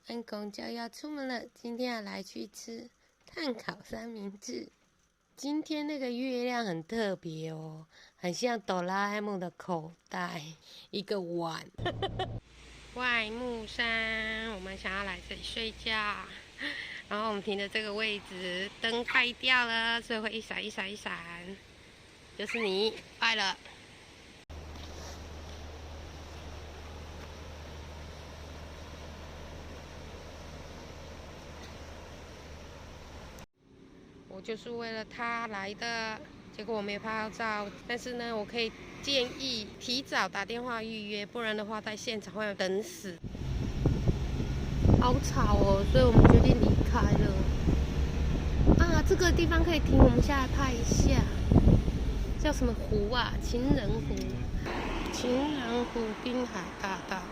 安公就要出门了，今天要来去吃炭烤三明治。今天那个月亮很特别哦，很像哆啦 A 梦的口袋，一个碗。外木山，我们想要来这里睡觉，然后我们停的这个位置灯坏掉了，所以会一闪一闪一闪。就是你坏了。我就是为了他来的，结果我没拍到照。但是呢，我可以建议提早打电话预约，不然的话在现场会等死。好吵哦，所以我们决定离开了。啊，这个地方可以停，我们下来拍一下。叫什么湖啊？情人湖。情人湖滨海大道。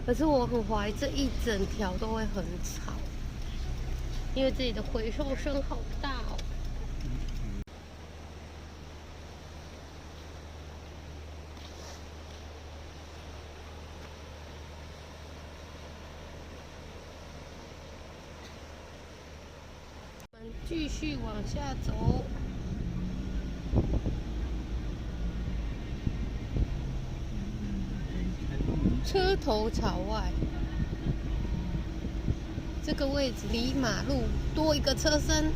可是我很怀疑这一整条都会很吵，因为这里的回收声好大哦。我们继续往下走。车头朝外，这个位置离马路多一个车身。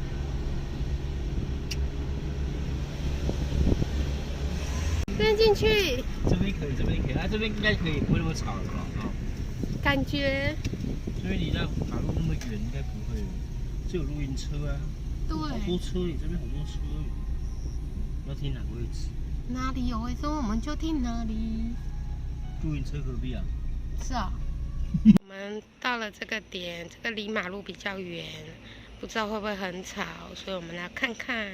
这边进去。这边可以，这边可以，啊，这边应该可以，不会那么吵了吧？啊、感觉。因为你那马路那么远，应该不会。这有露营车啊。对。好多车，你这边好多车。要停哪个位置？哪里有位置我们就停哪里。露营车隔壁啊。是啊。我们到了这个点，这个离马路比较远，不知道会不会很吵，所以我们来看看。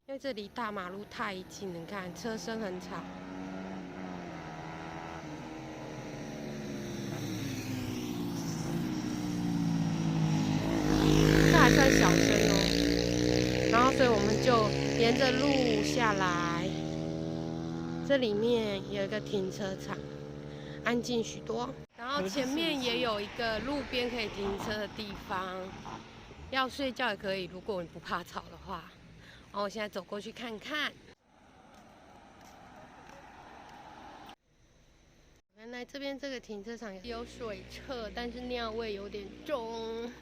因为这离大马路太近了，你看车声很吵。这还算小声哦。然后，所以我们就沿着路下来。这里面有一个停车场，安静许多。然后前面也有一个路边可以停车的地方，要睡觉也可以，如果你不怕吵的话。然后我现在走过去看看。原来这边这个停车场有水厕，但是尿味有点重。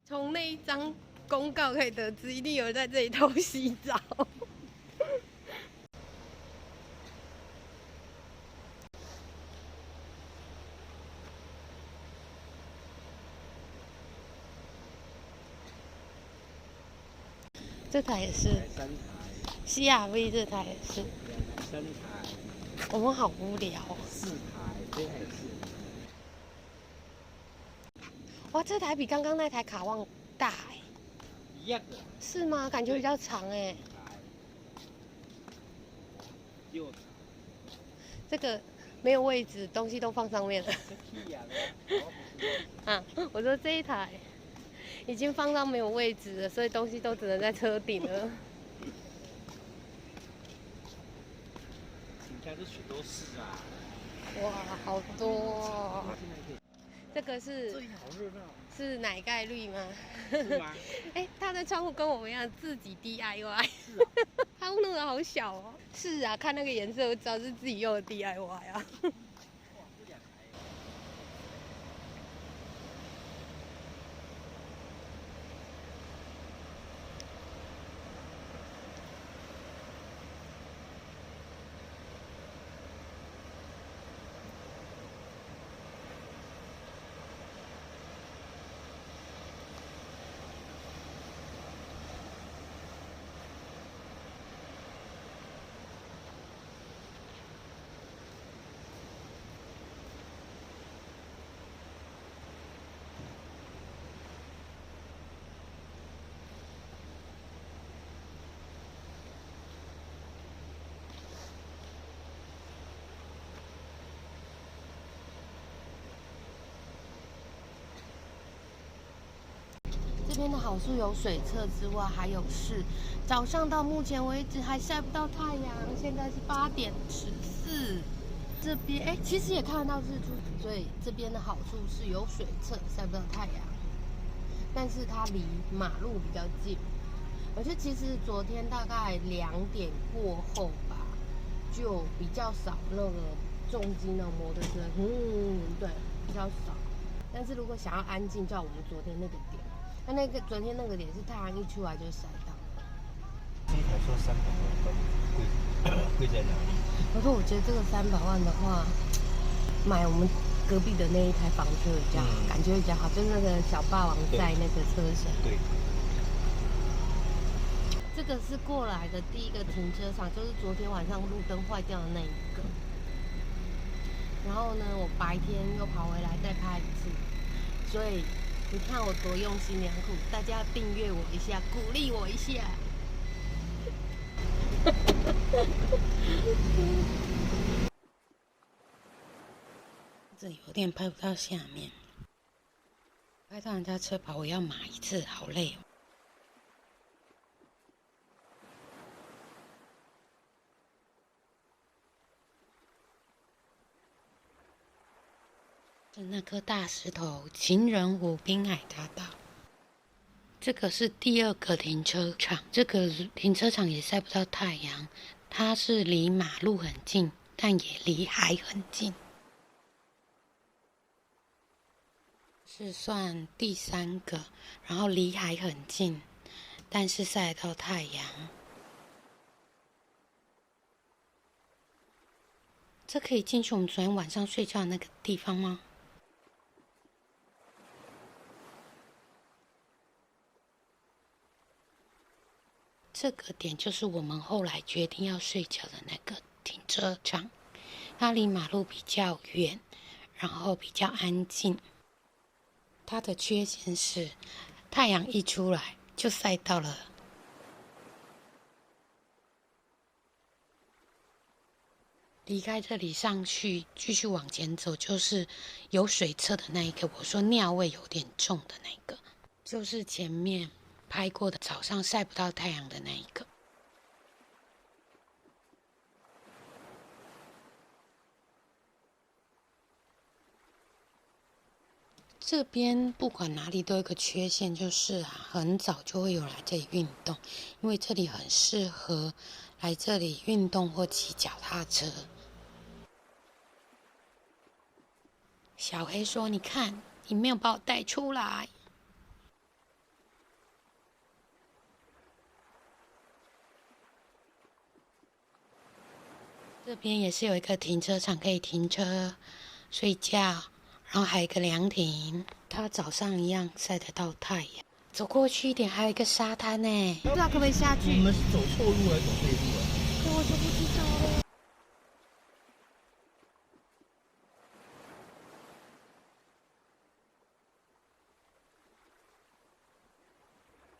从那一张公告可以得知，一定有人在这里偷洗澡。这台也是，CRV 这台也是。3台。我们好无聊哦。4台，这台也是。哇，这台比刚刚那台卡旺大哎。一样的。是吗？感觉比较长哎。右。这个没有位置，东西都放上面了。啊，我说这一台已经放到没有位置了，所以东西都只能在车顶了。你看这水都是啊。哇，好多哦。这个是。这里好热闹。是奶盖绿吗？是吗？哎，他的窗户跟我们一样自己 DIY。是啊。他弄得好小哦。是啊，看那个颜色我知道是自己用的 DIY 啊。天的好处有水厕之外，还有是早上到目前为止还晒不到太阳，现在是8:14。这边其实也看得到日出，所以这边的好处是有水厕，晒不到太阳，但是它离马路比较近。而且其实昨天大概2点过后吧，就比较少那个重机的摩托车，对，比较少。但是如果想要安静，就要我们昨天那个点。那个昨天那个点是太阳一出来就晒到了。这一台说300万，贵在哪里？可是我觉得这个300万的话，买我们隔壁的那一台房车比较好，感觉比较好，就是那个小霸王在那个车上。对。这个是过来的第一个停车场，就是昨天晚上路灯坏掉的那一个。然后呢，我白天又跑回来再拍一次，所以你看我多用心良苦，大家订阅我一下，鼓励我一下。这里有点拍不到下面，拍到人家车跑，我要码一次，好累哦。是那颗大石头，情人湖滨海大道。这个是第2个停车场，这个停车场也晒不到太阳，它是离马路很近，但也离海很近，是算第3个，然后离海很近，但是晒得到太阳。这可以进去我们昨天晚上睡觉的那个地方吗？这个点就是我们后来决定要睡觉的那个停车场，它离马路比较远，然后比较安静。它的缺陷是太阳一出来就晒到了。离开这里上去，继续往前走，就是有水厕的那一个，我说尿味有点重的那个，就是前面拍过的早上晒不到太阳的那一个。这边不管哪里都有一个缺陷，就是很早就会有人来这里运动，因为这里很适合来这里运动或骑脚踏车。小黑说：“你看，你没有把我带出来。”这边也是有一个停车场可以停车、睡觉，然后还有一个凉亭。它早上一样晒得到太阳。走过去一点，还有一个沙滩呢，不知道可不可以下去。你们是走错路还是走对路啊？可我就不知道了。